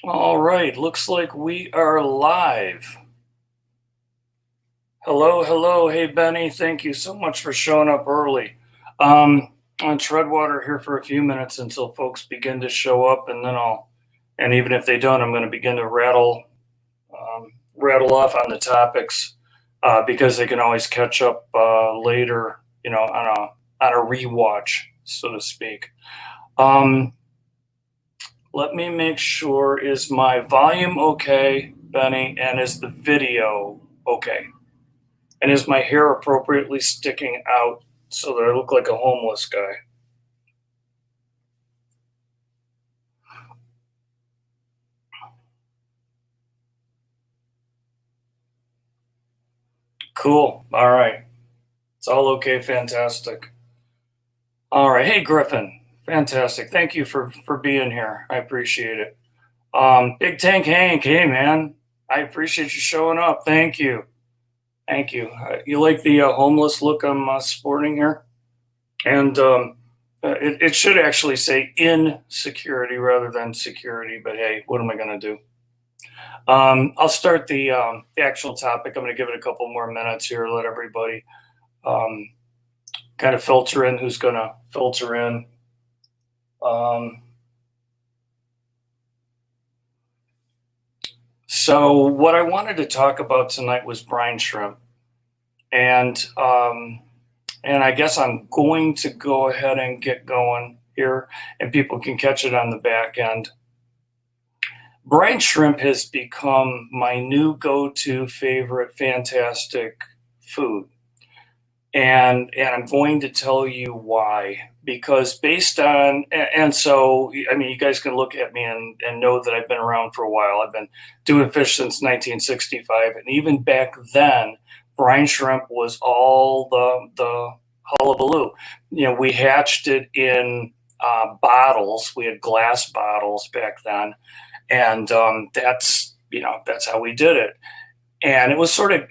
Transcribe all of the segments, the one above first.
All right, looks like we are live. Hello, hello. Hey, Benny, thank you so much for showing up early. On Treadwater here for a few minutes until folks begin to show up, and then and even if they don't, I'm going to begin to rattle off on the topics because they can always catch up later, on a rewatch, so to speak. Um, Let me make sure, is my volume okay, Benny, and is the video okay? And is my hair appropriately sticking out so that I look like a homeless guy? Cool. All right. It's all okay. Fantastic. All right. Hey, Griffin. Fantastic. Thank you for being here. I appreciate it. Big Tank Hank. Hey, man. I appreciate you showing up. Thank you. Thank you. You like the homeless look I'm sporting here? And it should actually say in security rather than security, but hey, what am I going to do? I'll start the actual topic. I'm going to give it a couple more minutes here, let everybody um, kind of filter in who's going to filter in. Um, so, what I wanted to talk about tonight was brine shrimp, and and I guess I'm going to go ahead and get going here, and people can catch it on the back end. Brine shrimp has become my new go-to favorite fantastic food. And I'm going to tell you why. Because based on and so I mean you guys can look at me and know that I've been around for a while. I've been doing fish since 1965, and even back then, brine shrimp was all the hullabaloo. You know, we hatched it in bottles. We had glass bottles back then, and that's how we did it. And it was sort of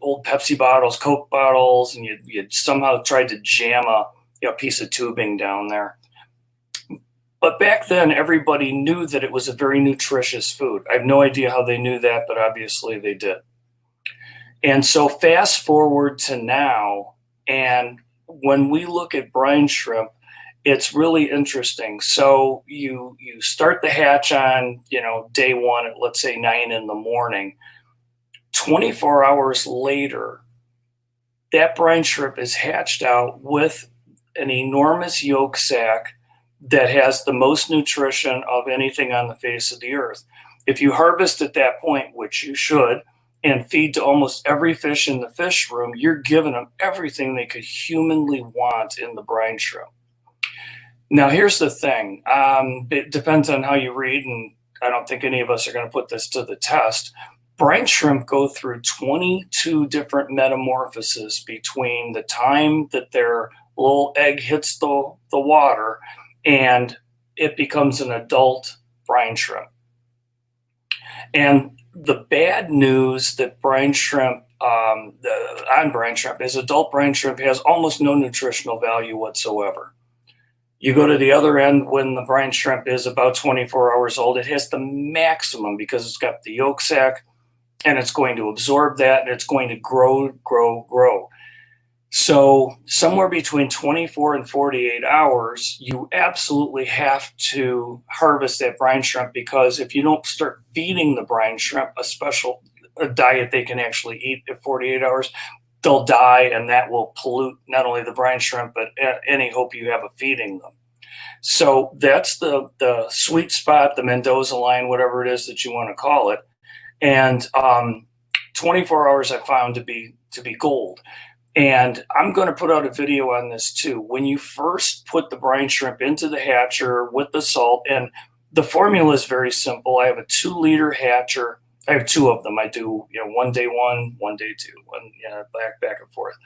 old Pepsi bottles, Coke bottles, and you somehow tried to jam a piece of tubing down there. But back then, everybody knew that it was a very nutritious food. I have no idea how they knew that, but obviously they did. And so fast forward to now, and when we look at brine shrimp, it's really interesting. So you start the hatch on day one at, let's say, 9 in the morning. 24 hours later, that brine shrimp is hatched out with an enormous yolk sac that has the most nutrition of anything on the face of the earth. If you harvest at that point, which you should, and feed to almost every fish in the fish room, you're giving them everything they could humanly want in the brine shrimp. Now, here's the thing. It depends on how you read, and I don't think any of us are going to put this to the test. Brine shrimp go through 22 different metamorphoses between the time that their little egg hits the water and it becomes an adult brine shrimp. And the bad news that brine shrimp on brine shrimp is adult brine shrimp has almost no nutritional value whatsoever. You go to the other end when the brine shrimp is about 24 hours old, it has the maximum because it's got the yolk sac and it's going to absorb that and it's going to grow. So somewhere between 24 and 48 hours, you absolutely have to harvest that brine shrimp, because if you don't start feeding the brine shrimp a diet they can actually eat at 48 hours, they'll die, and that will pollute not only the brine shrimp, but any hope you have of feeding them. So that's the sweet spot, the Mendoza line, whatever it is that you want to call it. And 24 hours I found to be gold. And I'm going to put out a video on this too. When you first put the brine shrimp into the hatcher with the salt, and the formula is very simple. I have a 2-liter hatcher. I have two of them. I do, one day one day two, back and forth.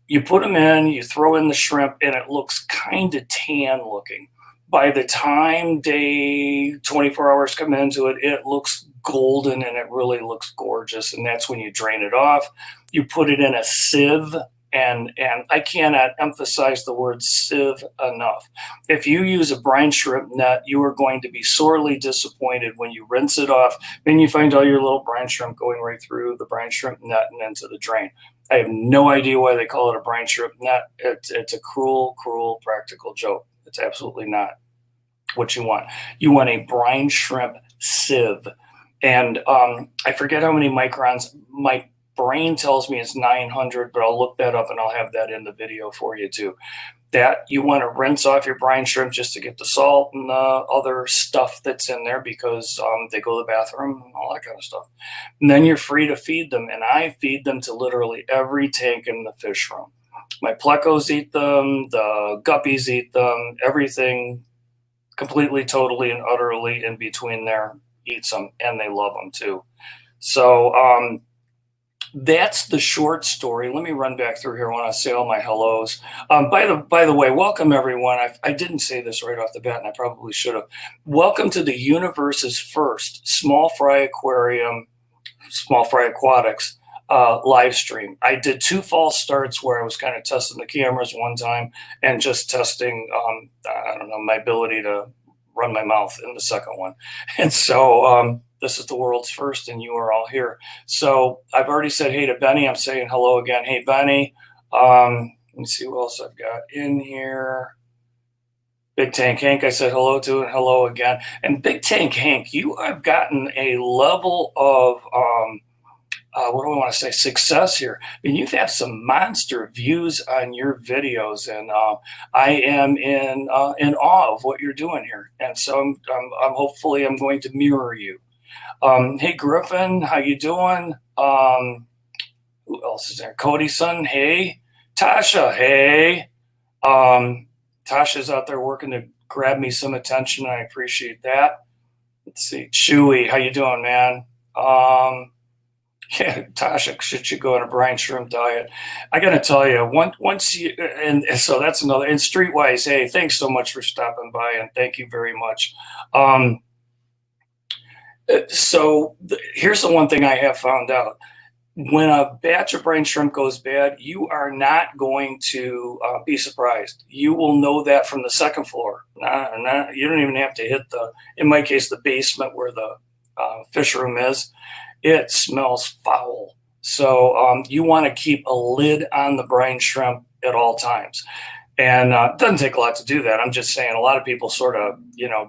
You put them in, you throw in the shrimp, and it looks kind of tan looking. By the time day 24 hours come into it, it looks golden and it really looks gorgeous. And that's when you drain it off. You put it in a sieve, And I cannot emphasize the word sieve enough. If you use a brine shrimp net, you are going to be sorely disappointed when you rinse it off. Then you find all your little brine shrimp going right through the brine shrimp net and into the drain. I have no idea why they call it a brine shrimp net. It's a cruel, cruel practical joke. It's absolutely not what you want. You want a brine shrimp sieve. And I forget how many microns. My brain tells me it's 900, but I'll look that up and I'll have that in the video for you too. That you want to rinse off your brine shrimp just to get the salt and the other stuff that's in there, because they go to the bathroom and all that kind of stuff. And then you're free to feed them. And I feed them to literally every tank in the fish room. My plecos eat them, the guppies eat them, everything completely, totally, and utterly in between there eats them, and they love them too. So that's the short story. Let me run back through here. I want to say all my hellos. By the way, welcome everyone. I didn't say this right off the bat, and I probably should have. Welcome to the universe's first small fry aquarium, small fry aquatics live stream. I did 2 false starts where I was kind of testing the cameras one time and just testing, I don't know, my ability to run my mouth in the second one. And so this is the world's first, and you are all here. So I've already said hey to Benny. I'm saying hello again. Hey, Benny. Let me see what else I've got in here. Big Tank Hank, I said hello to, and hello again. And Big Tank Hank, you have gotten a level of, what do I want to say, success here. I mean, you've had some monster views on your videos, and I am in awe of what you're doing here. And so I'm hopefully I'm going to mirror you. Hey Griffin, how you doing? Who else is there? Cody's son, hey. Tasha, hey. Tasha's out there working to grab me some attention. I appreciate that. Let's see, Chewy, how you doing, man? Yeah, Tasha, should you go on a brine shrimp diet? I got to tell you, once you, and so that's another, and Streetwise, hey, thanks so much for stopping by, and thank you very much. Here's the one thing I have found out. When a batch of brine shrimp goes bad, you are not going to be surprised. You will know that from the second floor. You don't even have to hit in my case, the basement where the fish room is. It smells foul. So you want to keep a lid on the brine shrimp at all times. And it doesn't take a lot to do that. I'm just saying a lot of people sort of,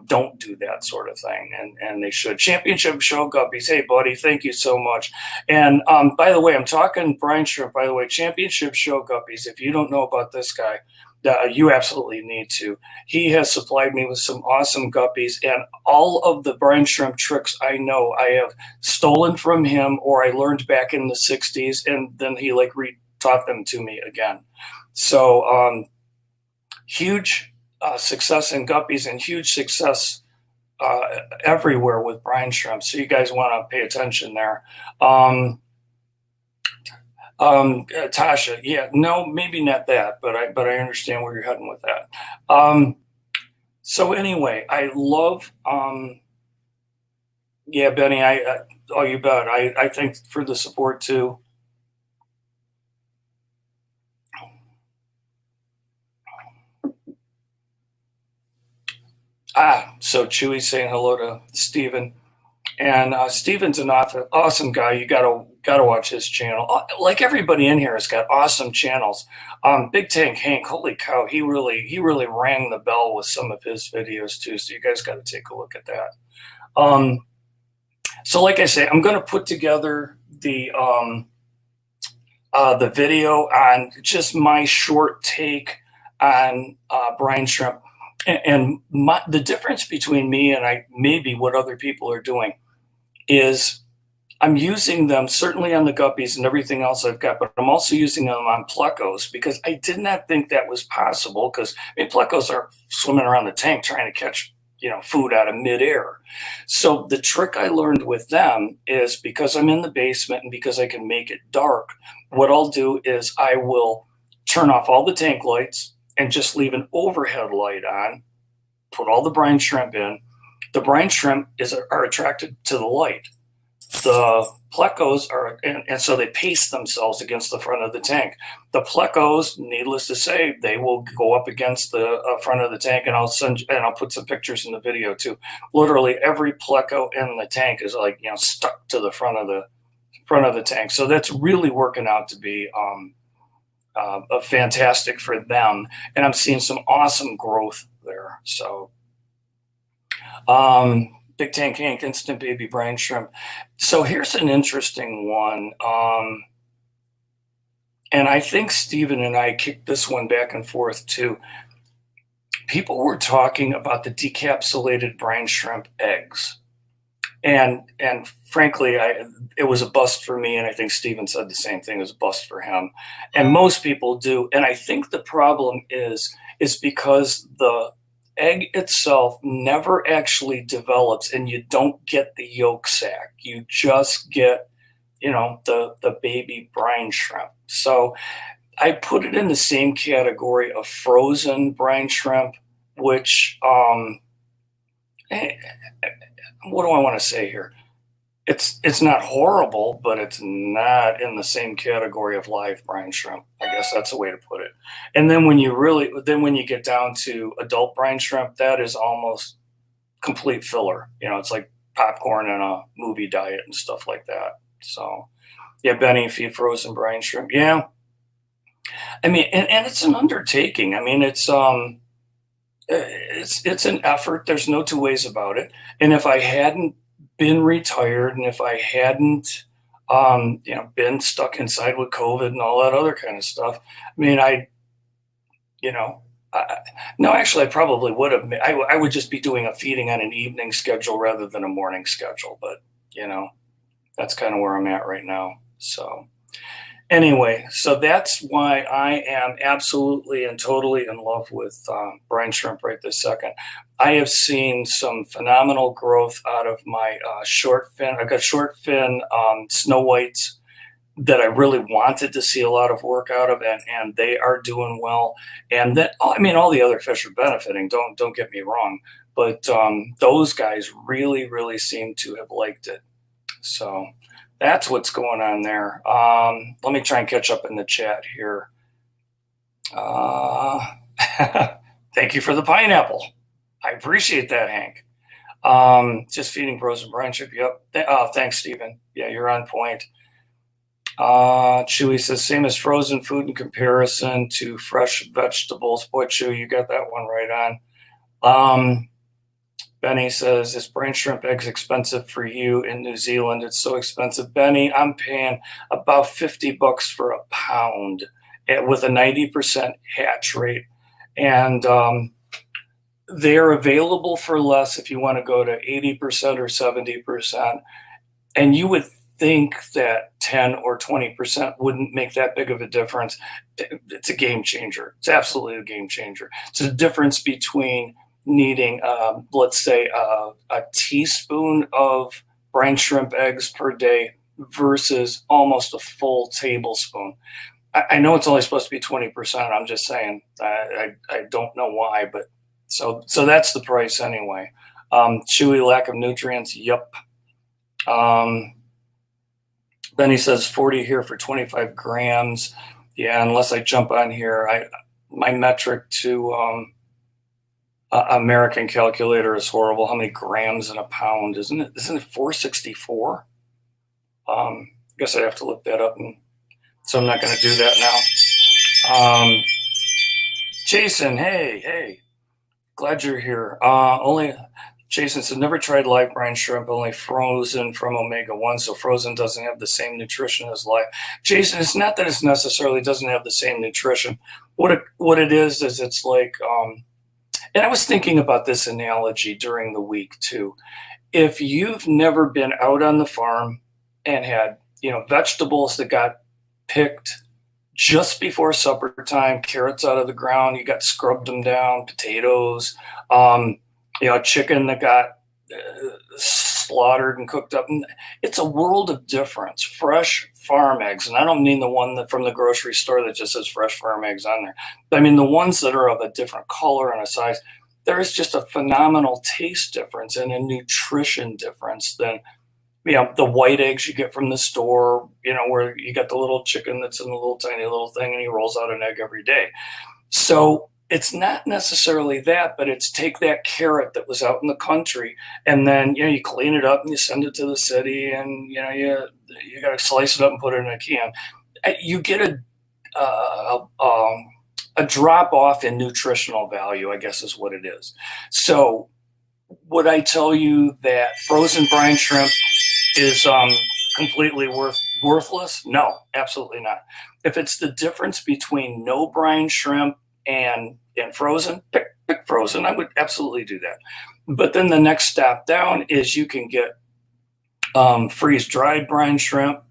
don't do that sort of thing, and they should. Championship Show Guppies. Hey, buddy, thank you so much. And by the way, I'm talking brine shrimp, by the way, Championship Show Guppies. If you don't know about this guy, you absolutely need to. He has supplied me with some awesome guppies, and all of the brine shrimp tricks I know I have stolen from him, or I learned back in the 60s, and then he retaught them to me again. So huge success in guppies, and huge success everywhere with brine shrimp. So you guys want to pay attention there. Tasha, yeah, no, maybe not that, but I understand where you're heading with that. So anyway, I love, yeah, Benny, you bet. I thank for the support too. So Chewy's saying hello to Steven. And Steven's an awesome guy. You gotta watch his channel. Like everybody in here has got awesome channels. Big Tank Hank, holy cow, he really rang the bell with some of his videos too. So you guys got to take a look at that. So like I say, I'm going to put together the video on just my short take on brine shrimp. And the difference between me and maybe what other people are doing is I'm using them certainly on the guppies and everything else I've got, but I'm also using them on plecos, because I did not think that was possible, because plecos are swimming around the tank trying to catch food out of midair. So the trick I learned with them is, because I'm in the basement and because I can make it dark, what I'll do is I will turn off all the tank lights and just leave an overhead light on, put all the brine shrimp in. The brine shrimp are attracted to the light. The plecos are, and so they paste themselves against the front of the tank. The plecos, needless to say, they will go up against the front of the tank, and I'll put some pictures in the video too. Literally every pleco in the tank is like, stuck to the front of the tank. So that's really working out to be fantastic for them, and I'm seeing some awesome growth there. So Big Tank Inc. Instant Baby Brine Shrimp. So here's an interesting one. And I think Steven and I kicked this one back and forth too. People were talking about the decapsulated brine shrimp eggs. And frankly, it was a bust for me, and I think Steven said the same thing, it was a bust for him. And most people do. And I think the problem is because the egg itself never actually develops, and you don't get the yolk sac. You just get, the baby brine shrimp. So I put it in the same category of frozen brine shrimp, which, what do I want to say here? It's not horrible, but it's not in the same category of live brine shrimp. I guess that's a way to put it. And then when you get down to adult brine shrimp, that is almost complete filler. It's like popcorn and a movie diet and stuff like that. So yeah, Benny, feed frozen brine shrimp. Yeah. I mean, and it's an undertaking. I mean, it's an effort. There's no two ways about it. And if I hadn't been retired, and if I hadn't, been stuck inside with COVID and all that other kind of stuff, I mean, no, actually, I probably would have. I would just be doing a feeding on an evening schedule rather than a morning schedule. But that's kind of where I'm at right now. So anyway, so that's why I am absolutely and totally in love with brine shrimp right this second. I have seen some phenomenal growth out of my short fin. I've got short fin snow whites that I really wanted to see a lot of work out of, and they are doing well. And that, I mean, all the other fish are benefiting. Don't get me wrong, but those guys really, really seem to have liked it. So that's what's going on there. Let me try and catch up in the chat here. Thank you for the pineapple. I appreciate that, Hank. Just feeding frozen brine shrimp. Yep. Thanks, Stephen. Yeah, you're on point. Chewy says, same as frozen food in comparison to fresh vegetables. Boy, Chewy, you got that one right on. Benny says, is brine shrimp eggs expensive for you in New Zealand? It's so expensive. Benny, I'm paying about $50 for a pound with a 90% hatch rate. And they're available for less if you want to go to 80% or 70%. And you would think that 10 or 20% wouldn't make that big of a difference. It's a game changer. It's absolutely a game changer. It's a difference between needing, let's say, a teaspoon of brine shrimp eggs per day versus almost a full tablespoon. I know it's only supposed to be 20%. I'm just saying. I don't know why, but so that's the price anyway. Chewy, lack of nutrients. Yep. Benny says 40 here for 25 grams. Yeah, unless I jump on here, my metric to American calculator is horrible. How many grams in a pound? Isn't it 464? I guess I'd have to look that up, and so I'm not going to do that now. Jason, hey, glad you're here. Jason said, never tried live brine shrimp, only frozen from omega-1, so frozen doesn't have the same nutrition as live. Jason, it's not that it necessarily doesn't have the same nutrition. What it is it's like, and I was thinking about this analogy during the week too. If you've never been out on the farm and had, vegetables that got picked just before supper time, carrots out of the ground, you got scrubbed them down, potatoes, chicken that got slaughtered and cooked up. And it's a world of difference. Fresh farm eggs, and I don't mean the one from the grocery store that just says fresh farm eggs on there. But I mean the ones that are of a different color and a size. There is just a phenomenal taste difference and a nutrition difference than the white eggs you get from the store, where you got the little chicken that's in the little tiny little thing and he rolls out an egg every day. So it's not necessarily that, but it's take that carrot that was out in the country and then, you clean it up and you send it to the city and, you got to slice it up and put it in a can. You get a drop off in nutritional value, I guess is what it is. So would I tell you that frozen brine shrimp is completely worthless? No, absolutely not. If it's the difference between no brine shrimp and frozen, pick frozen. I would absolutely do that. But then the next step down is you can get freeze dried brine shrimp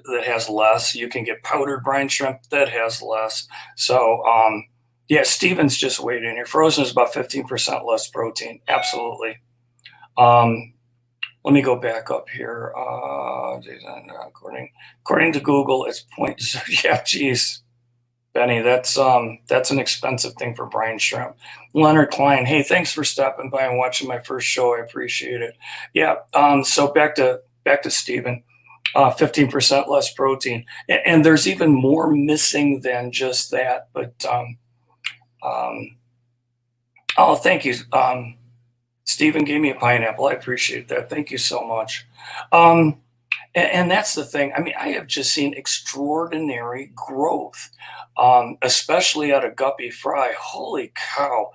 that has less. You can get powdered brine shrimp that has less. So yeah, Steven's just weighed in here. Frozen is about 15% less protein. Absolutely. Let me go back up here. According to Google, it's point. Yeah, geez, Benny, that's an expensive thing for brine shrimp. Leonard Klein, hey, thanks for stopping by and watching my first show. I appreciate it. Yeah. So back to Steven. 15% less protein, and there's even more missing than just that. But oh, thank you. Stephen gave me a pineapple. I appreciate that. Thank you so much. And that's the thing. I mean, I have just seen extraordinary growth, especially out of Guppy Fry. Holy cow!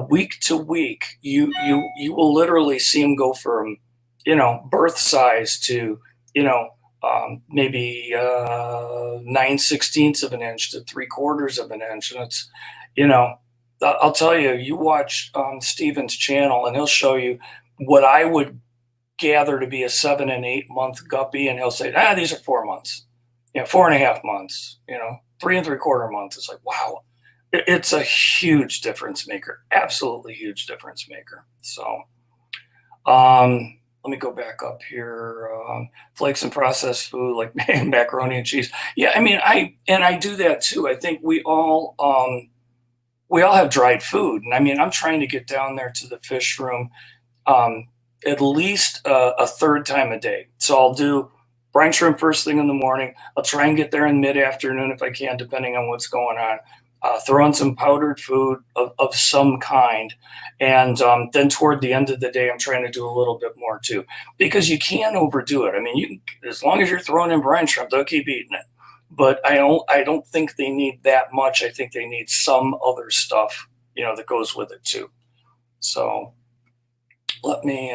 Week to week, you will literally see them go from, birth size to, maybe 9/16 of an inch to 3/4 of an inch, and it's, I'll tell you, you watch Steven's channel, and he'll show you what I would gather to be a 7 and 8 month guppy, and he'll say, these are 4 months, 4.5 months, 3 3/4 months. It's like, wow, it's a huge difference maker, absolutely huge difference maker. So, let me go back up here. Flakes and processed food like macaroni and cheese. Yeah, I mean, I do that too. I think we all have dried food, and I mean, I'm trying to get down there to the fish room at least a third time a day. So I'll do brine shrimp first thing in the morning. I'll try and get there in mid-afternoon if I can, depending on what's going on. Throw in some powdered food of some kind. And then toward the end of the day, I'm trying to do a little bit more too, because you can't overdo it. I mean, as long as you're throwing in brine shrimp, they'll keep eating it. But I don't think they need that much. I think they need some other stuff, that goes with it too. So let me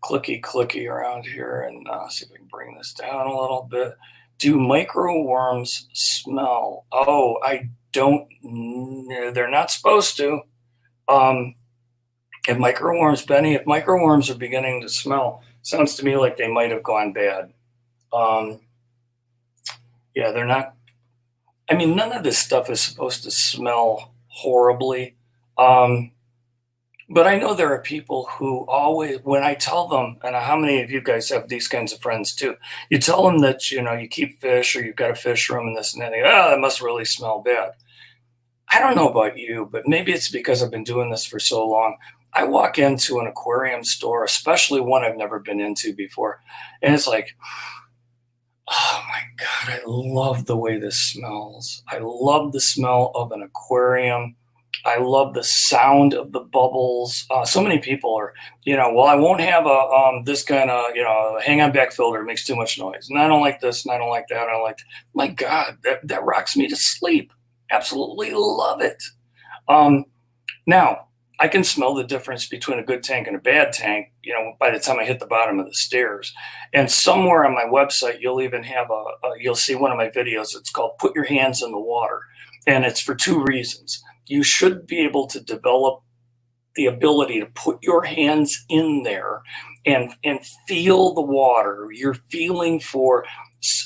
clicky around here and see if I can bring this down a little bit. Do microworms smell? Oh, I don't. They're not supposed to. If microworms are beginning to smell, sounds to me like they might have gone bad. Yeah, they're not. I mean, none of this stuff is supposed to smell horribly. But I know there are people who always, when I tell them, and how many of you guys have these kinds of friends too, you tell them that, you keep fish or you've got a fish room and this and that, they go, oh, that must really smell bad. I don't know about you, but maybe it's because I've been doing this for so long. I walk into an aquarium store, especially one I've never been into before, and it's like, oh my God, I love the way this smells. I love the smell of an aquarium. I love the sound of the bubbles. So many people are, well, I won't have this kind of, hang on back filter. It makes too much noise. And I don't like this and I don't like that. I don't like, my God, that rocks me to sleep. Absolutely love it. Now, I can smell the difference between a good tank and a bad tank, by the time I hit the bottom of the stairs. And somewhere on my website, you'll even have you'll see one of my videos. It's called Put Your Hands in the Water. And it's for 2 reasons. You should be able to develop the ability to put your hands in there and feel the water. You're feeling for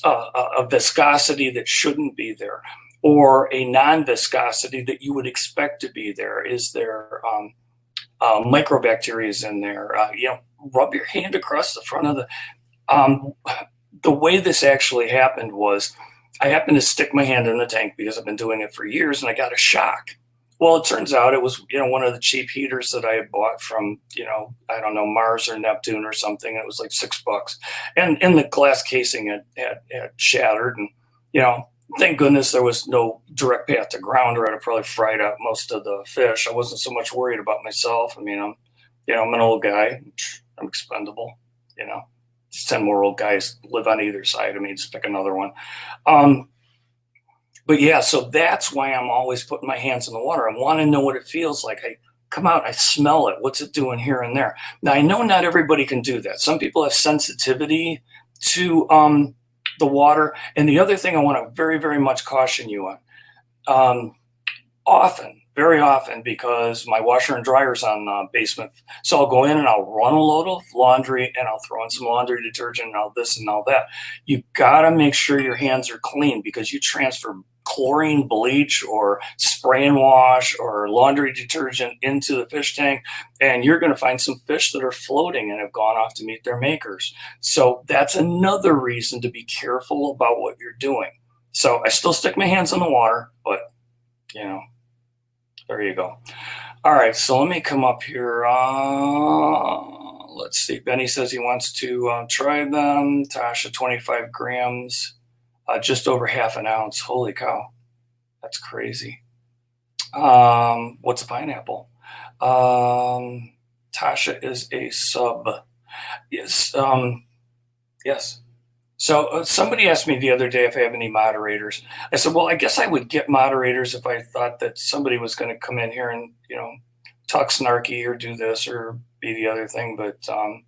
a viscosity that shouldn't be there, or a non-viscosity that you would expect to be there. Is there microbacteria in there? Rub your hand across the front of the way this actually happened was I happened to stick my hand in the tank because I've been doing it for years, and I got a shock. Well, it turns out it was, one of the cheap heaters that I had bought from, I don't know, Mars or Neptune or something. It was like $6. And in the glass casing had shattered. And, thank goodness there was no direct path to ground, or I'd have probably fried out most of the fish. I wasn't so much worried about myself. I mean, I'm an old guy. I'm expendable, you know. 10 more old guys live on either side of me. Just pick another one. But yeah, so that's why I'm always putting my hands in the water. I want to know what it feels like. I come out, I smell it. What's it doing here and there? Now, I know not everybody can do that. Some people have sensitivity to the water. And the other thing I want to very, very much caution you on, very often, because my washer and dryer's on the basement. So I'll go in and I'll run a load of laundry and I'll throw in some laundry detergent and all this and all that. You got to make sure your hands are clean, because you transfer chlorine, bleach, or spray and wash or laundry detergent into the fish tank, and you're going to find some fish that are floating and have gone off to meet their makers. So that's another reason to be careful about what you're doing. So I still stick my hands in the water, but there you go. All right, so let me come up here. Let's see. Benny says he wants to try them. Tasha, 25 grams. Just over half an ounce. Holy cow. That's crazy. What's a pineapple? Tasha is a sub. Yes. Yes. So somebody asked me the other day if I have any moderators. I said, well, I guess I would get moderators if I thought that somebody was going to come in here and, talk snarky or do this or be the other thing. But I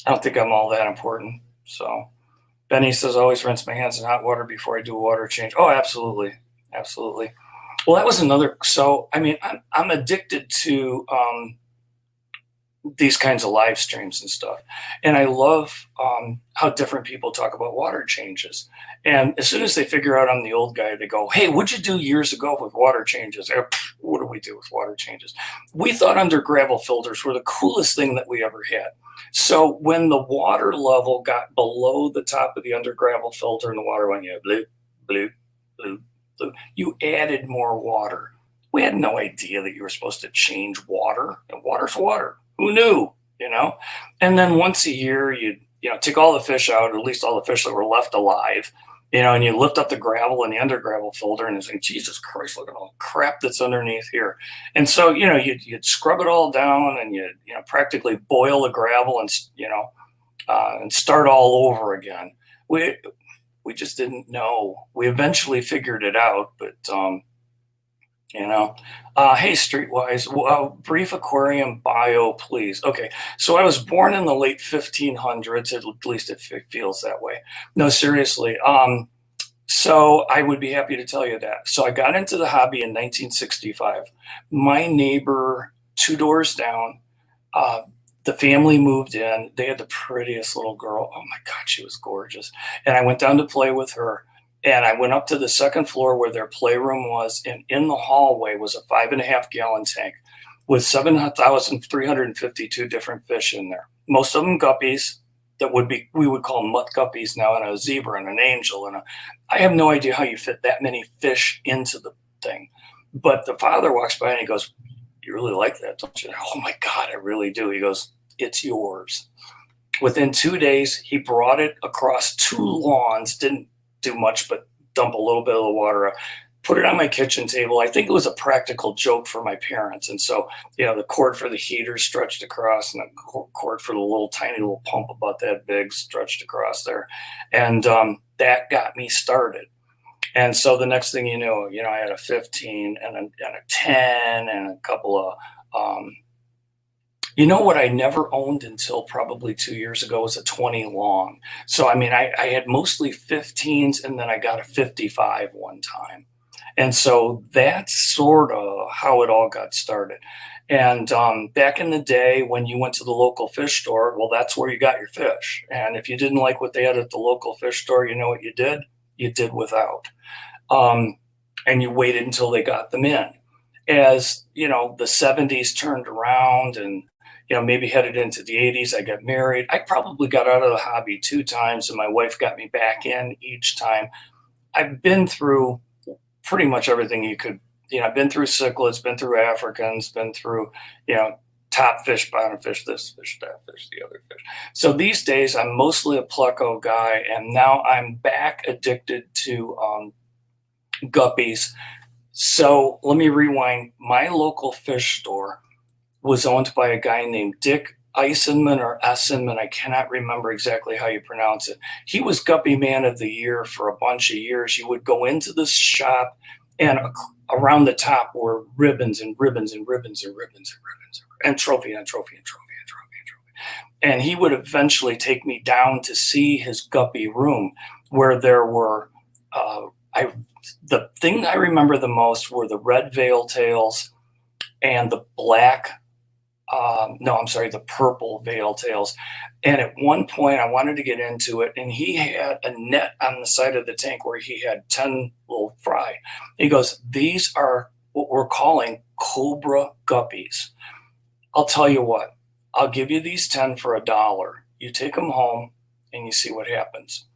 don't think I'm all that important. So Benny says, always rinse my hands in hot water before I do a water change. Oh, absolutely. Absolutely. Well, that was another. So, I mean, I'm addicted to these kinds of live streams and stuff. And I love how different people talk about water changes. And as soon as they figure out I'm the old guy, they go, hey, what'd you do years ago with water changes? What do we do with water changes? We thought under gravel filters were the coolest thing that we ever had. So when the water level got below the top of the under gravel filter and the water went, bloop, bloop, bloop, bloop, you added more water. We had no idea that you were supposed to change water. And water's water. Who knew, And then once a year, you'd, take all the fish out, or at least all the fish that were left alive, and you lift up the gravel in the under gravel filter and you think, Jesus Christ, look at all the crap that's underneath here. And so, you'd scrub it all down and you'd, practically boil the gravel and, and start all over again. We just didn't know. We eventually figured it out, but, hey, Streetwise, brief aquarium bio, please. Okay, so I was born in the late 1500s, at least it feels that way. No, seriously. So I would be happy to tell you that. So I got into the hobby in 1965. My neighbor, 2 doors down, the family moved in. They had the prettiest little girl. Oh my God, she was gorgeous. And I went down to play with her. And I went up to the second floor where their playroom was, and in the hallway was a 5.5-gallon tank with 7,352 different fish in there. Most of them guppies that we would call mutt guppies now, and a zebra and an angel. I have no idea how you fit that many fish into the thing. But the father walks by and he goes, you really like that, don't you? Oh my God, I really do. He goes, it's yours. Within 2 days, he brought it across 2 lawns, didn't do much but dump a little bit of the water out, put it on my kitchen table. I think it was a practical joke for my parents. And so, the cord for the heater stretched across, and the cord for the little tiny little pump about that big stretched across there. And that got me started. And so the next thing you know, I had a 15 and a 10 and a couple of what I never owned until probably 2 years ago was a 20 long. So, I mean, I had mostly 15s, and then I got a 55 one time. And so that's sort of how it all got started. And back in the day when you went to the local fish store, well, that's where you got your fish. And if you didn't like what they had at the local fish store, you know what you did? You did without. And you waited until they got them in. As, the 70s turned around and, maybe headed into the 80s, I got married. I probably got out of the hobby 2 times, and my wife got me back in each time. I've been through pretty much everything you could I've been through cichlids, been through Africans, been through, top fish, bottom fish, this fish, that fish, the other fish. So these days, I'm mostly a pleco guy, and now I'm back addicted to guppies. So let me rewind. My local fish store was owned by a guy named Dick Eisenman or Essenman. I cannot remember exactly how you pronounce it. He was Guppy Man of the Year for a bunch of years. You would go into this shop, and around the top were ribbons and ribbons and ribbons and ribbons and ribbons and trophy and trophy and trophy and trophy and trophy. And he would eventually take me down to see his guppy room, where there were the thing I remember the most were the red veil tails and the black no, I'm sorry, the purple veil tails. And at one point, I wanted to get into it, and he had a net on the side of the tank where he had 10 little fry. He goes, "These are what we're calling cobra guppies. I'll tell you what, I'll give you these 10 for $1. You take them home and you see what happens."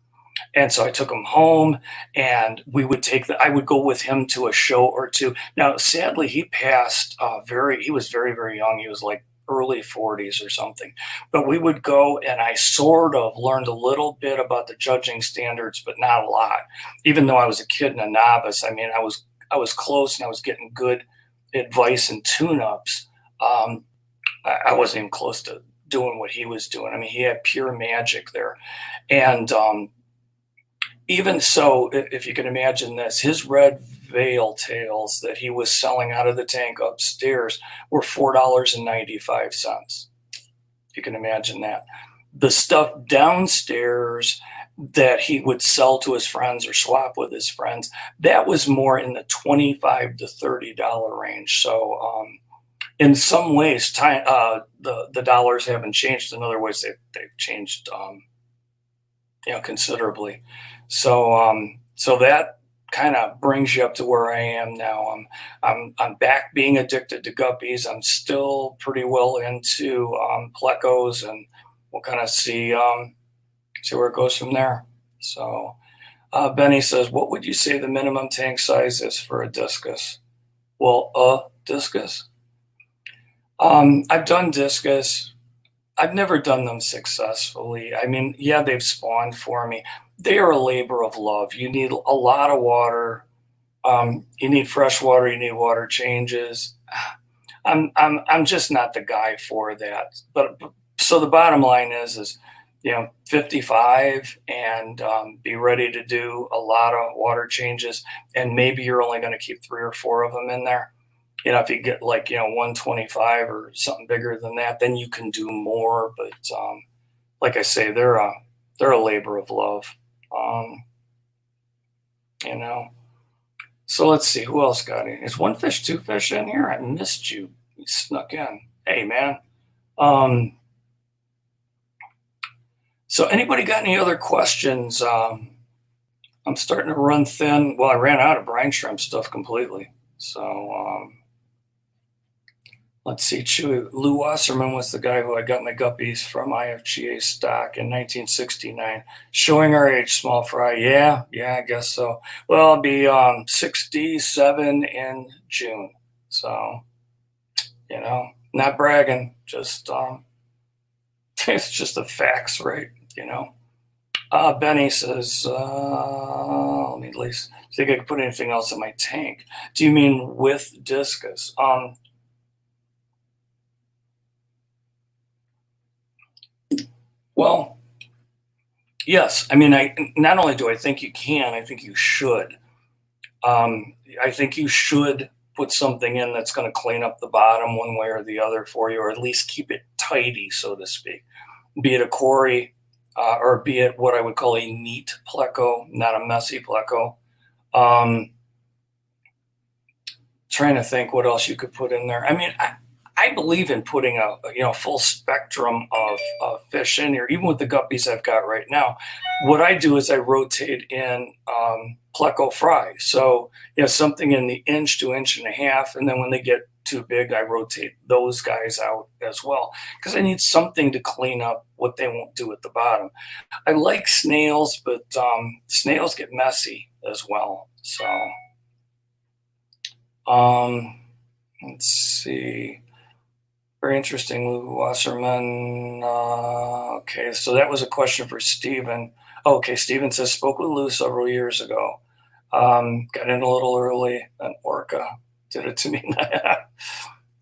And so I took him home, and I would go with him to a show or two. Now, sadly, he passed he was very, very young. He was like early 40s or something. But we would go, and I sort of learned a little bit about the judging standards, but not a lot. Even though I was a kid and a novice, I mean, I was close, and I was getting good advice and tune-ups. I wasn't even close to doing what he was doing. I mean, he had pure magic there. And even so, if you can imagine this, his red veil tails that he was selling out of the tank upstairs were $4.95. If you can imagine that. The stuff downstairs that he would sell to his friends or swap with his friends, that was more in the $25 to $30 range. So in some ways, the dollars haven't changed. In other ways, they've changed considerably. So that kind of brings you up to where I am now. I'm back being addicted to guppies. I'm still pretty well into plecos, and we'll kind of see where it goes from there. So Benny says, "What would you say the minimum tank size is for a discus?" Well, a discus. I've done discus. I've never done them successfully. I mean, yeah, they've spawned for me. They are a labor of love. You need a lot of water. You need fresh water. You need water changes. I'm just not the guy for that. But so the bottom line is 55 and be ready to do a lot of water changes. And maybe you're only going to keep 3 or 4 of them in there. If you get 125 or something bigger than that, then you can do more. But like I say, they're a labor of love. So let's see, who else got in? Is one fish, two fish in here? I missed you. You snuck in. Hey, man. So anybody got any other questions? I'm starting to run thin. Well, I ran out of brine shrimp stuff completely. So let's see. Chewy. Lou Wasserman was the guy who I got my guppies from IFGA stock in 1969. Showing our age, small fry. Yeah, I guess so. Well, I'll be 67 in June. So, not bragging. Just it's just the facts, right? Benny says, let me at least think I could put anything else in my tank. Do you mean with discus? Well, yes. I mean, not only do I think you can, I think you should. I think you should put something in that's going to clean up the bottom one way or the other for you, or at least keep it tidy, so to speak. Be it a quarry, or be it what I would call a neat pleco, not a messy pleco. Trying to think what else you could put in there. I mean, I believe in putting a full spectrum of fish in here, even with the guppies I've got right now. What I do is I rotate in pleco fry. So something in the inch to inch and a half, and then when they get too big, I rotate those guys out as well, because I need something to clean up what they won't do at the bottom. I like snails, but snails get messy as well. So Let's see. Very interesting, Lou Wasserman. Okay, so that was a question for Stephen. Okay, Stephen says, spoke with Lou several years ago. Got in a little early. An orca did it to me.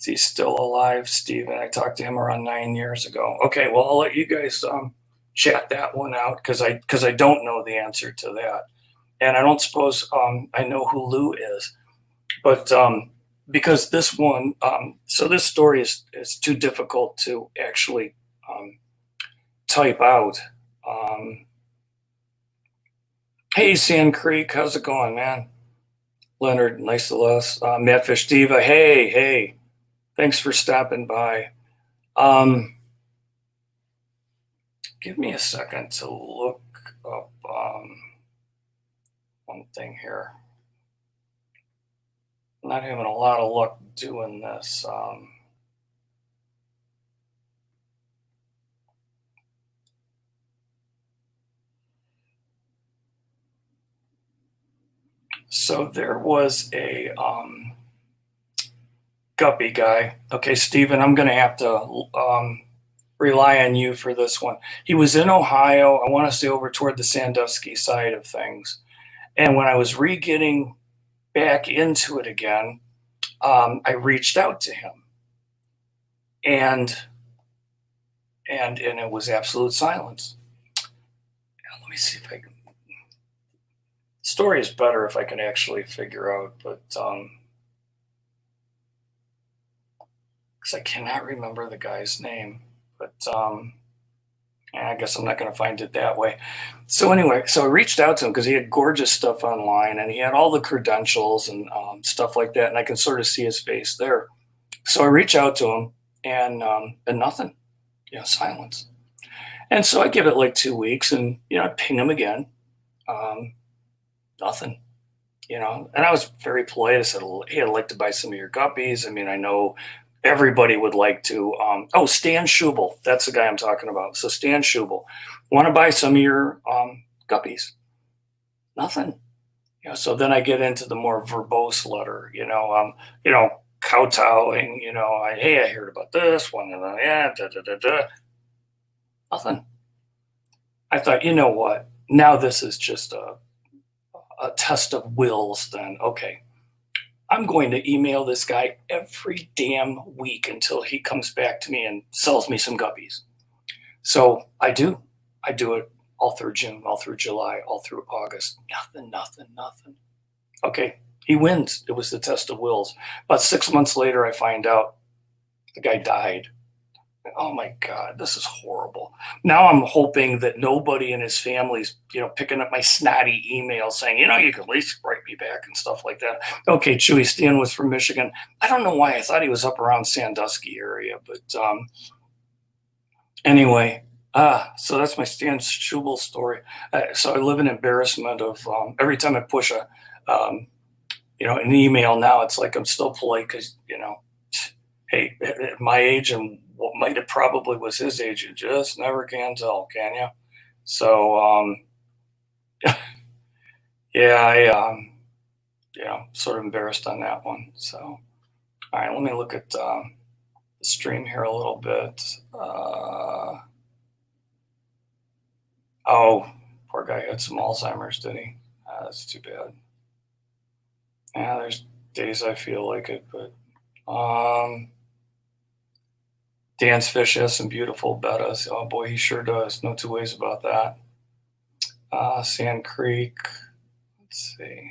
He's still alive, Stephen. I talked to him around 9 years ago. Okay, well, I'll let you guys chat that one out because I don't know the answer to that, and I don't suppose I know who Lou is, but because this one, so this story is too difficult to actually type out. Hey, Sand Creek, how's it going, man? Leonard, nice to us. Madfish Diva, hey, thanks for stopping by. Give me a second to look up one thing here. I'm not having a lot of luck doing this. So there was a guppy guy. Okay, Stephen, I'm going to have to rely on you for this one. He was in Ohio. I want to say over toward the Sandusky side of things. And when I was getting back into it again, I reached out to him, and it was absolute silence. Now, let me see if I can. Story is better if I can actually figure out, but because I cannot remember the guy's name, but I guess I'm not going to find it that way. So anyway, so I reached out to him because he had gorgeous stuff online and he had all the credentials and stuff like that, and I can sort of see his face there. So I reach out to him, and nothing, silence. And so I give it like 2 weeks, and I ping him again, nothing. And I was very polite. I said, hey, I'd like to buy some of your guppies. I mean, I know everybody would like to. Stan Schubel, that's the guy I'm talking about. So Stan Schubel, want to buy some of your guppies? Nothing. So then I get into the more verbose letter, kowtowing, hey, I heard about this one, and nothing. I thought, you know what? Now this is just a test of wills. Then okay, I'm going to email this guy every damn week until he comes back to me and sells me some guppies. So I do it all through June, all through July, all through August. Nothing. Okay, he wins. It was the test of wills. About 6 months later, I find out the guy died. Oh my God, this is horrible. Now I'm hoping that nobody in his family's, picking up my snotty email saying, you can at least write me back and stuff like that. Okay, Chewy, Stan was from Michigan. I don't know why I thought he was up around Sandusky area, but anyway, so that's my Stan Schubel story. So I live in embarrassment of every time I push an email now, it's like I'm still polite because, hey, at my age and what might have probably was his age, you just never can tell, can you? So, yeah, I, sort of embarrassed on that one. So, all right, let me look at the stream here a little bit. Poor guy had some Alzheimer's, did he? That's too bad. Yeah, there's days I feel like it, but Dan's Fish has some beautiful bettas. Oh boy, he sure does. No two ways about that. Sand Creek. Let's see.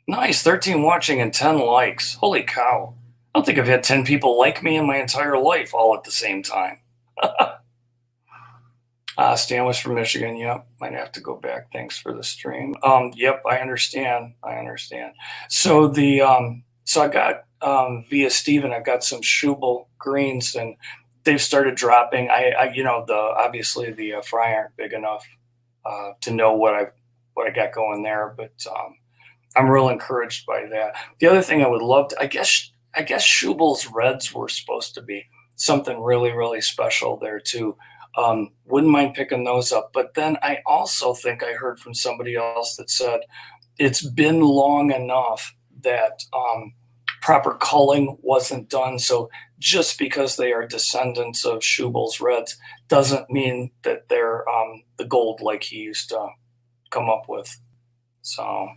Nice, 13 watching and 10 likes. Holy cow. I don't think I've had 10 people like me in my entire life all at the same time. Stan was from Michigan. Yep, might have to go back. Thanks for the stream. Yep, I understand. So so I got via Steven, I've got some Schubel greens, and they've started dropping. Obviously the fry aren't big enough to know what I got going there, but I'm real encouraged by that. The other thing I would love to, I guess Schubel's reds were supposed to be something really, really special there too. Wouldn't mind picking those up. But then I also think I heard from somebody else that said it's been long enough that proper culling wasn't done. So just because they are descendants of Schubel's Reds doesn't mean that they're the gold like he used to come up with. So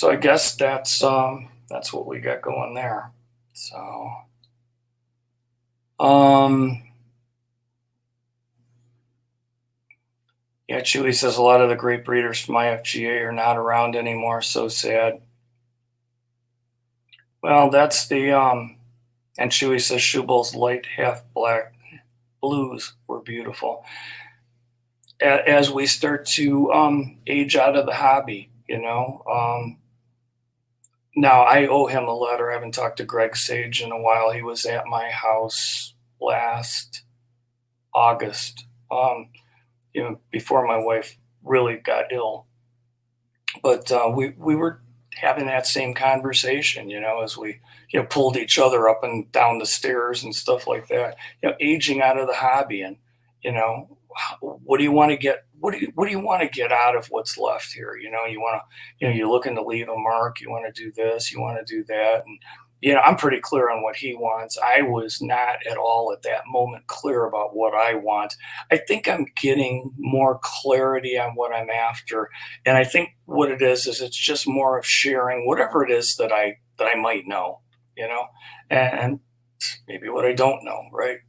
I guess that's what we got going there. So yeah, Chewy says a lot of the great breeders from IFGA are not around anymore. So sad. Well, that's the and Chewy says Schubel's light half black blues were beautiful. As we start to age out of the hobby, now I owe him a letter. I haven't talked to Greg Sage in a while. He was at my house last August, before my wife really got ill. But we were having that same conversation, as we pulled each other up and down the stairs and stuff like that. Aging out of the hobby, and what do you want to get? What do you want to get out of what's left here? You want to, you're looking to leave a mark. You want to do this. You want to do that, and I'm pretty clear on what he wants. I was not at all at that moment clear about what I want. I think I'm getting more clarity on what I'm after. And I think what it is it's just more of sharing whatever it is that I might know, and maybe what I don't know, right?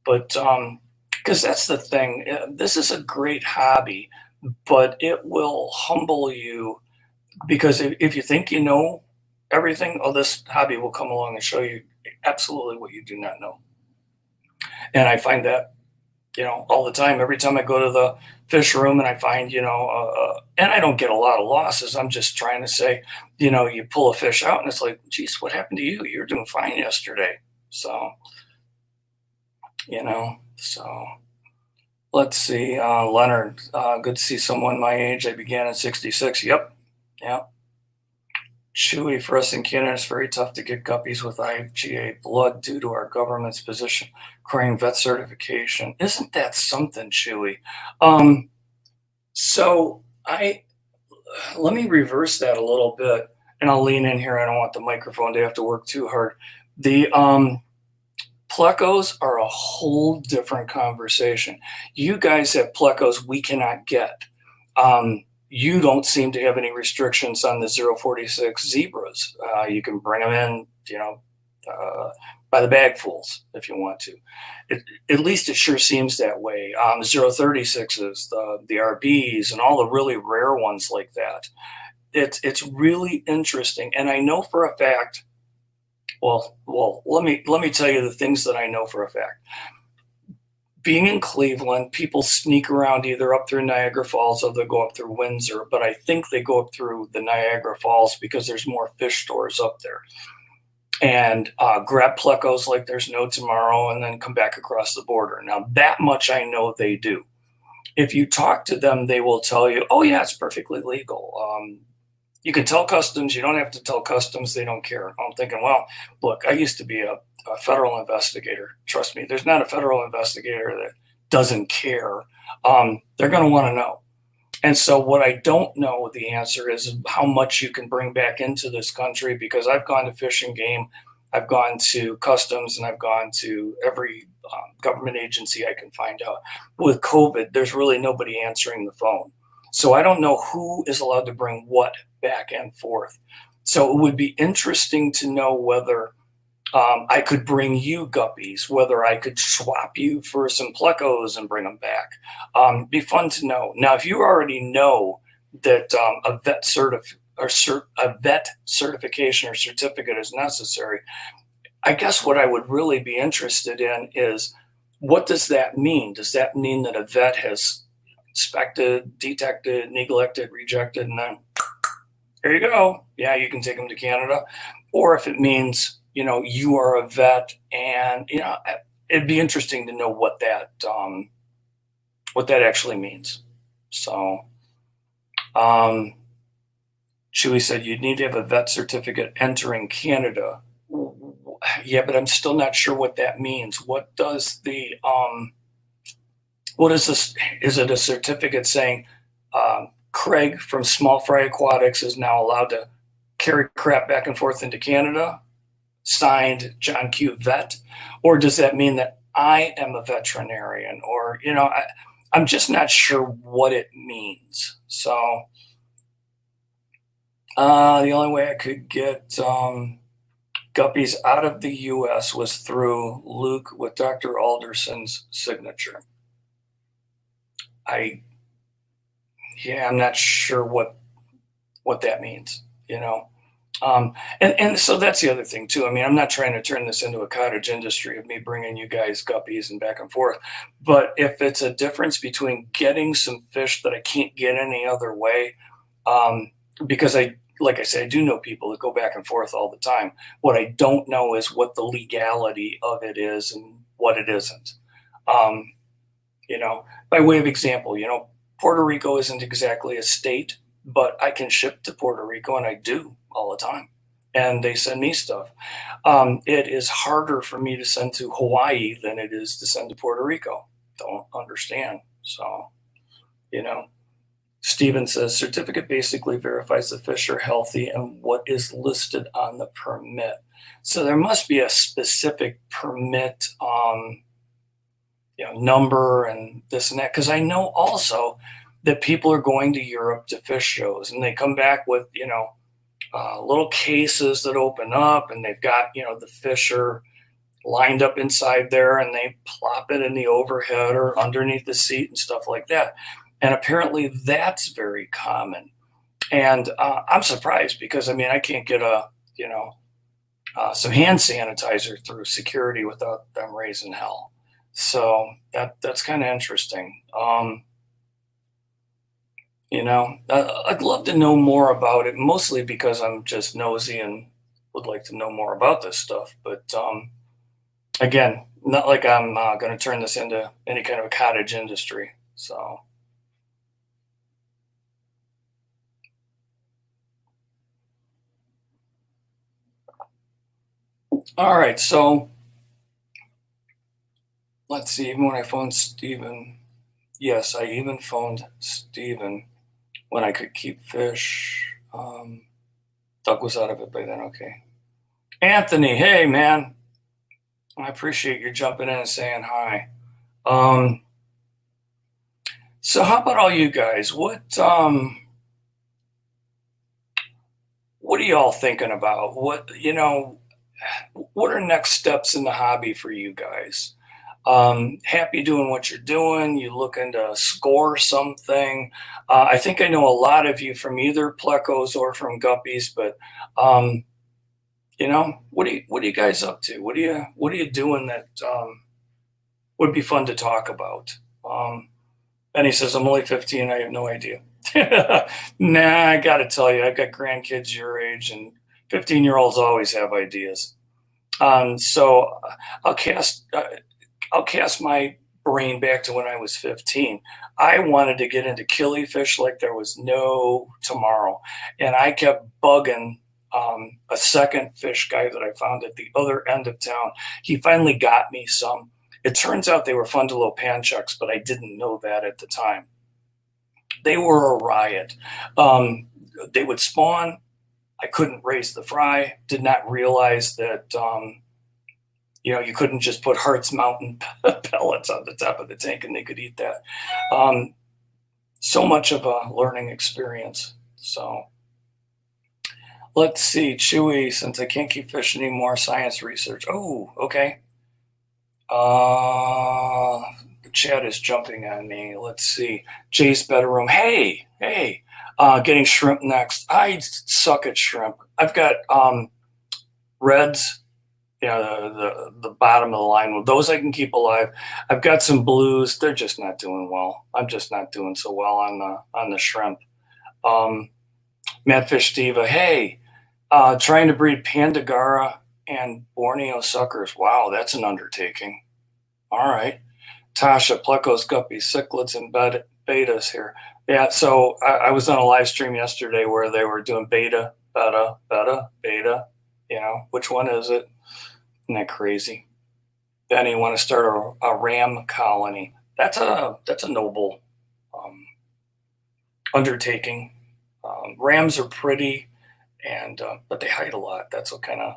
But because that's the thing. This is a great hobby, but it will humble you, because if you think you know everything, this hobby will come along and show you absolutely what you do not know. And I find that, all the time. Every time I go to the fish room and I find, and I don't get a lot of losses. I'm just trying to say, you pull a fish out and it's like, geez, what happened to you? You were doing fine yesterday. So, so let's see. Leonard, good to see someone my age. I began in 66. Yep. Chewy, for us in Canada, it's very tough to get guppies with IFGA blood due to our government's position requiring vet certification. Isn't that something, Chewy? So let me reverse that a little bit, and I'll lean in here. I don't want the microphone to have to work too hard. The plecos are a whole different conversation. You guys have plecos we cannot get. You don't seem to have any restrictions on the 046 zebras. You can bring them in, by the bagfuls if you want to. At least it sure seems that way. 036s, the RBs, and all the really rare ones like that. It's really interesting, and I know for a fact. Well, let me tell you the things that I know for a fact. Being in Cleveland, people sneak around either up through Niagara Falls or they'll go up through Windsor, but I think they go up through the Niagara Falls because there's more fish stores up there. And grab plecos like there's no tomorrow and then come back across the border. Now, that much I know they do. If you talk to them, they will tell you, oh, yeah, it's perfectly legal. You can tell customs. You don't have to tell customs. They don't care. I'm thinking, well, look, I used to be a federal investigator. Trust me, there's not a federal investigator that doesn't care. They're going to want to know. And so what I don't know the answer is how much you can bring back into this country, because I've gone to Fish and Game, I've gone to customs, and I've gone to every government agency I can find out. With COVID, there's really nobody answering the phone. So I don't know who is allowed to bring what back and forth. So it would be interesting to know whether I could bring you guppies, whether I could swap you for some plecos and bring them back. Be fun to know. Now, if you already know that a vet certification or certificate is necessary, I guess what I would really be interested in is, what does that mean? Does that mean that a vet has inspected, detected, neglected, rejected, and then here you go. Yeah, you can take them to Canada. Or if it means, you are a vet, and, it'd be interesting to know what that actually means. So, Chewy said you'd need to have a vet certificate entering Canada. Yeah, but I'm still not sure what that means. What does what is this? Is it a certificate saying Craig from Fry Aquatics is now allowed to carry crap back and forth into Canada, signed John Q. Vet, or does that mean that I am a veterinarian? Or, I'm just not sure what it means. So the only way I could get Guppies out of the U.S. was through Luke with Dr. Alderson's signature. I'm not sure what that means, and so that's the other thing too. I mean, I'm not trying to turn this into a cottage industry of me bringing you guys Guppies and back and forth. But if it's a difference between getting some fish that I can't get any other way, because like I said, I do know people that go back and forth all the time. What I don't know is what the legality of it is and what it isn't. By way of example, Puerto Rico isn't exactly a state, but I can ship to Puerto Rico, and I do all the time. And they send me stuff. It is harder for me to send to Hawaii than it is to send to Puerto Rico. Don't understand. So, Steven says, certificate basically verifies the fish are healthy and what is listed on the permit. So there must be a specific permit number and this and that. Because I know also that people are going to Europe to fish shows, and they come back with, little cases that open up, and they've got, the fish are lined up inside there, and they plop it in the overhead or underneath the seat and stuff like that. And apparently that's very common. And I'm surprised because, I can't get some hand sanitizer through security without them raising hell. So that's kind of interesting. I'd love to know more about it, mostly because I'm just nosy and would like to know more about this stuff. But again, not like I'm going to turn this into any kind of a cottage industry. So. All right, so let's see. Even when I phoned Steven, yes, I even phoned Steven when I could keep fish. Doug was out of it by then. Okay. Anthony, hey, man. I appreciate you jumping in and saying hi. So how about all you guys? What are y'all thinking about? What are next steps in the hobby for you guys? Happy doing what you're doing. You looking to score something? I think I know a lot of you from either plecos or from Guppies, but what are you guys up to? What are you doing that would be fun to talk about? And he says, I'm only 15. I have no idea. Nah, I got to tell you, I've got grandkids your age, and 15-year-olds always have ideas. So I'll cast my brain back to when I was 15. I wanted to get into killifish like there was no tomorrow. And I kept bugging a second fish guy that I found at the other end of town. He finally got me some. It turns out they were fundalo panchucks, but I didn't know that at the time. They were a riot. They would spawn. I couldn't raise the fry. Did not realize that you couldn't just put Hart's Mountain pellets on the top of the tank and they could eat that. So much of a learning experience. So let's see. Chewy, since I can't keep fish anymore, science research. Oh, okay. The chat is jumping on me. Let's see. Jay's bedroom. Hey. Getting shrimp next. I suck at shrimp. I've got reds. The bottom of the line. Those I can keep alive. I've got some blues. They're just not doing well. I'm just not doing so well on the shrimp. Madfish Diva. Hey, trying to breed Pandagara and Borneo suckers. Wow, that's an undertaking. All right. Tasha, plecos, guppies, cichlids, and betas here. Yeah, so I was on a live stream yesterday where they were doing beta. Which one is it? Isn't that crazy? Then you want to start a ram colony. That's a noble undertaking. Rams are pretty, And but they hide a lot. That's what kind of,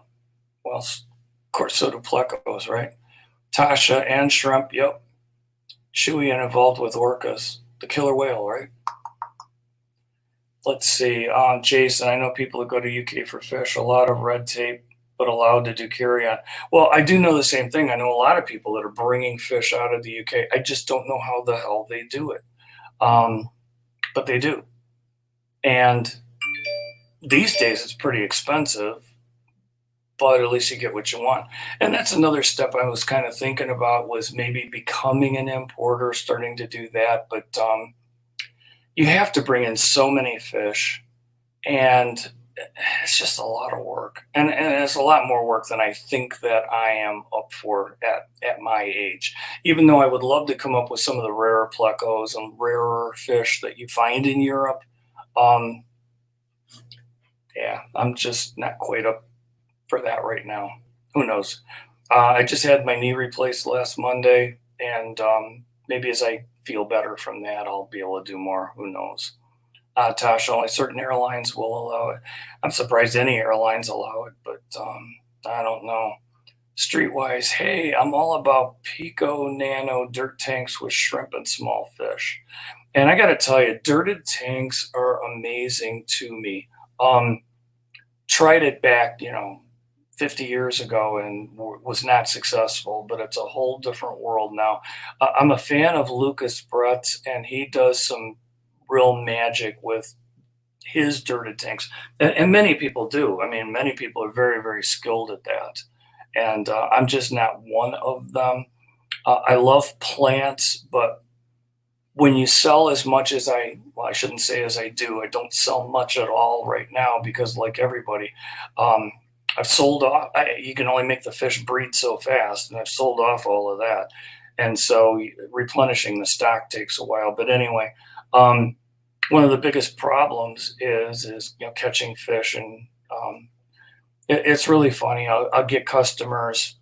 well, of course, so do plecos, right? Tasha and shrimp, yep. Chewy and involved with orcas, the killer whale, right? Let's see, Jason, I know people that go to UK for fish, a lot of red tape, but allowed to do carry on. Well, I do know the same thing. I know a lot of people that are bringing fish out of the UK. I just don't know how the hell they do it. Um, but they do. And these days it's pretty expensive, but at least you get what you want. And that's another step I was kind of thinking about, was maybe becoming an importer, starting to do that. But you have to bring in so many fish, and it's just a lot of work. And it's a lot more work than I think that I am up for at my age. Even though I would love to come up with some of the rarer plecos and rarer fish that you find in Europe. Um, yeah, I'm just not quite up for that right now. Who knows? I just had my knee replaced last Monday, and maybe as I feel better from that, I'll be able to do more. Who knows? Tasha, only certain airlines will allow it. I'm surprised any airlines allow it, but I don't know. Streetwise, hey, I'm all about pico nano dirt tanks with shrimp and small fish. And I got to tell you, dirted tanks are amazing to me. Um, Tried it back, 50 years ago, and was not successful, but it's a whole different world now. I'm a fan of Lucas Brett, and he does some real magic with his dirted tanks. And many people do. I mean, many people are very, very skilled at that. And I'm just not one of them. I love plants, but when you sell as much as well, I shouldn't say as I do, I don't sell much at all right now because, like everybody, um, I've sold off. You can only make the fish breed so fast, and I've sold off all of that. And so replenishing the stock takes a while. But anyway, um, one of the biggest problems is catching fish, and it's really funny. I'll get customers.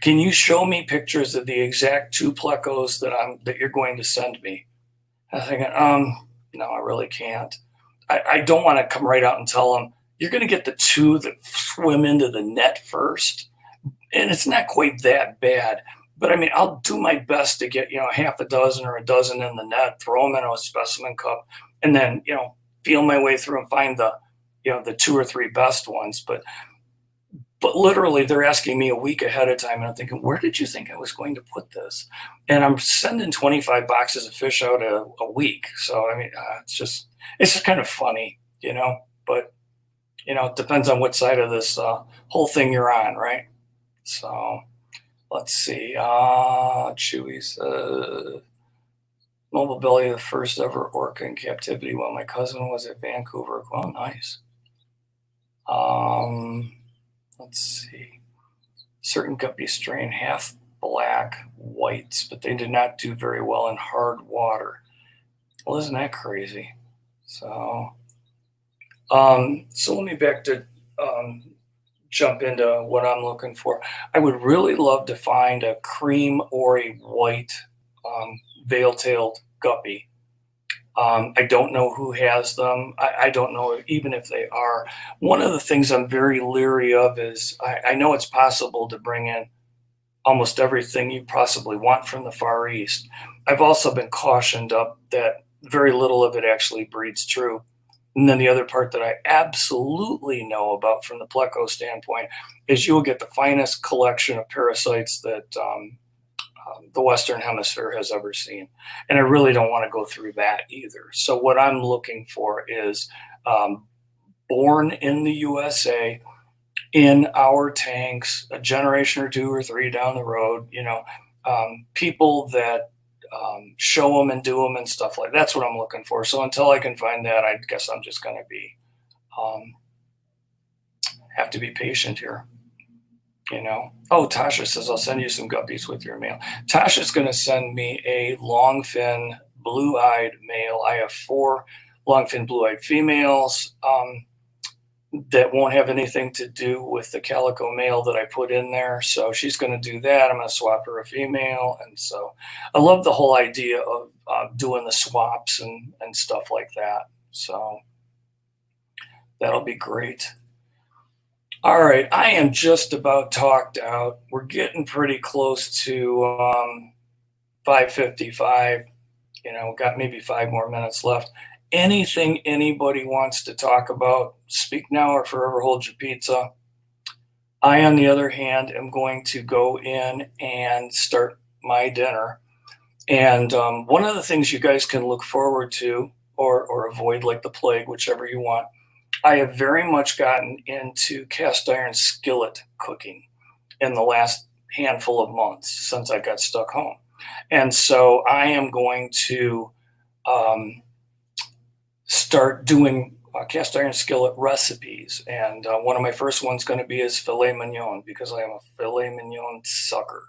Can you show me pictures of the exact two plecos that you're going to send me? I'm thinking, no, I really can't. I don't want to come right out and tell them you're going to get the two that swim into the net first, and it's not quite that bad. But I mean, I'll do my best to get half a dozen or a dozen in the net, throw them in a specimen cup, and then feel my way through and find the two or three best ones. But literally, they're asking me a week ahead of time, and I'm thinking, where did you think I was going to put this? And I'm sending 25 boxes of fish out a week. So I mean, it's just kind of funny. But it depends on what side of this whole thing you're on, right? So let's see. Chewy's Mobile Belly, the first ever orca in captivity while my cousin was at Vancouver. Well, nice. Let's see. Certain guppy strain, half black, whites, but they did not do very well in hard water. Well, isn't that crazy? So let me back to jump into what I'm looking for. I would really love to find a cream or a white veil-tailed guppy. I don't know who has them. I don't know even if they are. One of the things I'm very leery of is I know it's possible to bring in almost everything you possibly want from the Far East. I've also been cautioned up that very little of it actually breeds true. And then the other part that I absolutely know about from the pleco standpoint is you'll get the finest collection of parasites that the Western Hemisphere has ever seen. And I really don't want to go through that either. So what I'm looking for is born in the USA, in our tanks, a generation or two or three down the road, people that show them and do them and stuff like that. That's what I'm looking for. So until I can find that, I guess I'm just going to be have to be patient here. Oh, Tasha says, I'll send you some guppies with your mail. Tasha's going to send me a longfin blue-eyed male. I have 4 longfin blue-eyed females that won't have anything to do with the calico male that I put in there. So she's going to do that. I'm going to swap her a female. And so I love the whole idea of doing the swaps and stuff like that. So That'll be great. All right, I am just about talked out. We're getting pretty close to 5:55. Got maybe 5 more minutes left. Anything anybody wants to talk about, speak now or forever hold your pizza. I, on the other hand, am going to go in and start my dinner. And one of the things you guys can look forward to or avoid like the plague, whichever you want, I have very much gotten into cast iron skillet cooking in the last handful of months since I got stuck home. And so I am going to um, start doing cast iron skillet recipes. And one of my first ones going to be is filet mignon because I am a filet mignon sucker.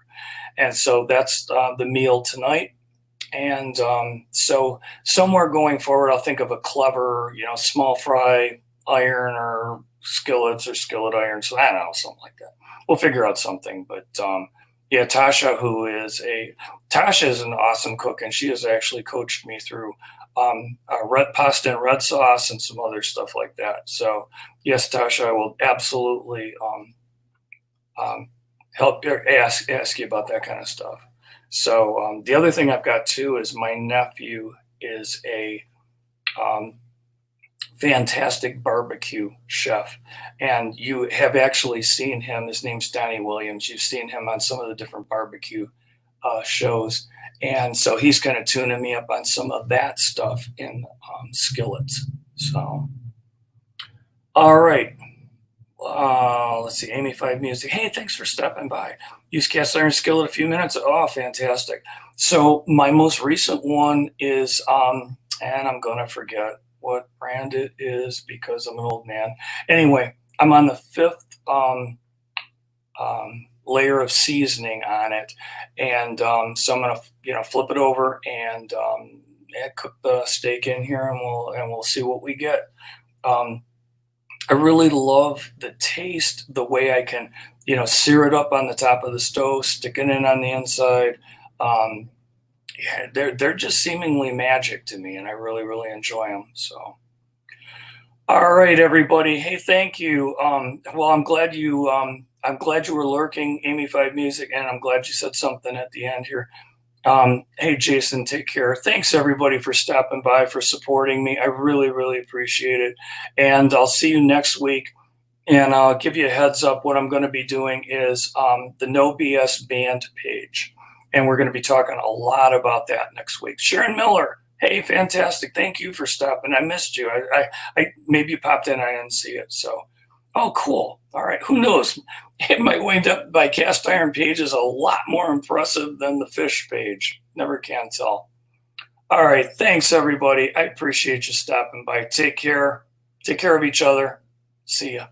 And so that's the meal tonight. And so somewhere going forward, I'll think of a clever, small fry iron or skillets or skillet irons. So I don't know, something like that. We'll figure out something. But yeah, Tasha is an awesome cook, and she has actually coached me through red pasta and red sauce and some other stuff like that. So yes, Tasha, I will absolutely help ask you about that kind of stuff. So the other thing I've got too is my nephew is a fantastic barbecue chef, and you have actually seen him. His name's Donnie Williams. You've seen him on some of the different barbecue shows, and so he's kind of tuning me up on some of that stuff in skillets. So, all right. Let's see, Amy 5 Music. Hey, thanks for stopping by. Use cast iron skillet a few minutes. Oh, fantastic. So my most recent one is, and I'm going to forget what brand it is because I'm an old man. Anyway, I'm on the 5th layer of seasoning on it. And so I'm going to, flip it over and cook the steak in here, and we'll see what we get. I really love the taste, the way I can, sear it up on the top of the stove, stick it in on the inside. Yeah, they're just seemingly magic to me, and I really, really enjoy them. So, all right, everybody. Hey, thank you. Well, I'm glad you were lurking, Amy 5 Music, and I'm glad you said something at the end here. Hey, Jason, take care. Thanks, everybody, for stopping by, for supporting me. I really, really appreciate it. And I'll see you next week. And I'll give you a heads up. What I'm going to be doing is the No BS Band page. And we're going to be talking a lot about that next week. Sharon Miller, hey, fantastic. Thank you for stopping. I missed you. I maybe you popped in. I didn't see it. So, oh, cool. All right. Who knows? It might wind up my cast iron page is a lot more impressive than the fish page. Never can tell. All right. Thanks, everybody. I appreciate you stopping by. Take care. Take care of each other. See ya.